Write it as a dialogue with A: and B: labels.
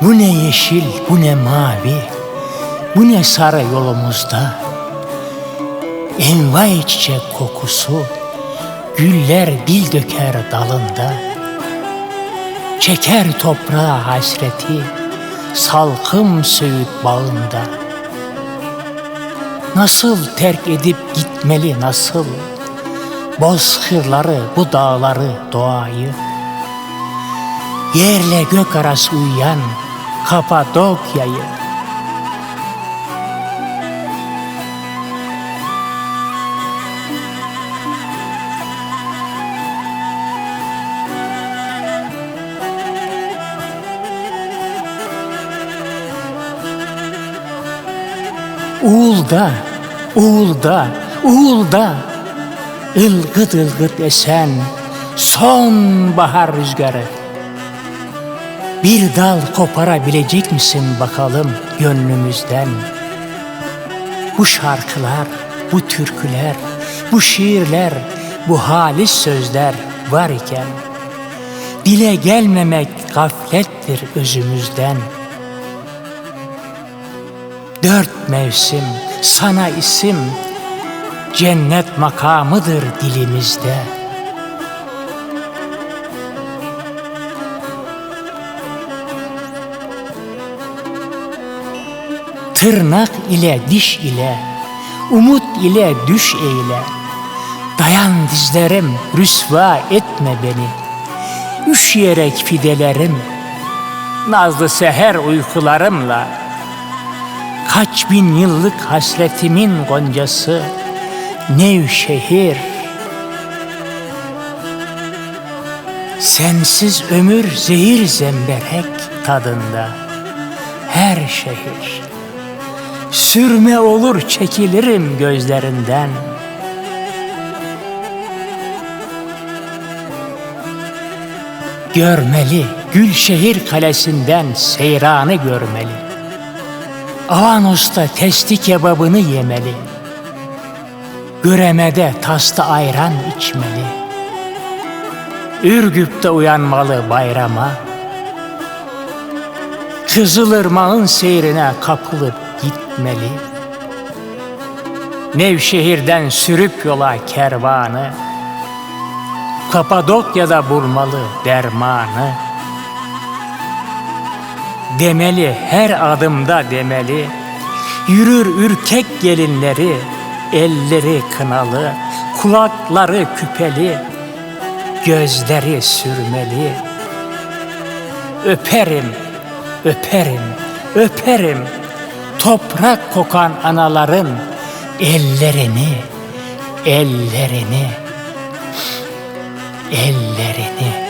A: Bu ne yeşil, bu ne mavi, bu ne sarı yolumuzda. Envai çiçek kokusu, güller dil döker dalında. Çeker toprağa hasreti, salkım söğüt bağında. Nasıl terk edip gitmeli nasıl, bozkırları, bu dağları, doğayı. Yerle gök arası uyuyan Kapadokya'yı. Uğulda, uğulda, uğulda, ılgıt ılgıt esen sonbahar rüzgarı. Bir dal koparabilecek misin bakalım gönlümüzden? Bu şarkılar, bu türküler, bu şiirler, bu halis sözler var iken dile gelmemek gaflettir özümüzden. Dört mevsim sana isim, cennet makamıdır dilimizde. Tırnak ile diş ile, umut ile düş eyle. Dayan dizlerim, rüsva etme beni. Üşüyerek fidelerim, nazlı seher uykularımla. Kaç bin yıllık hasretimin goncası Nevşehir. Sensiz ömür zehir zemberek tadında her şehir. Sürme olur çekilirim gözlerinden. Görmeli Gülşehir kalesinden seyranı görmeli. Avanos'ta testi kebabını yemeli. Göreme'de taslı ayran içmeli. Ürgüp'te uyanmalı bayrama. Kızılırmak'ın seyrine kapılıp gitmeli. Nevşehir'den sürüp yola kervanı. Kapadokya'da bulmalı dermanı. Demeli her adımda demeli. Yürür ürkek gelinleri, elleri kınalı, kulakları küpeli, gözleri sürmeli. Öperim, öperim, öperim toprak kokan anaların ellerini, ellerini, ellerini.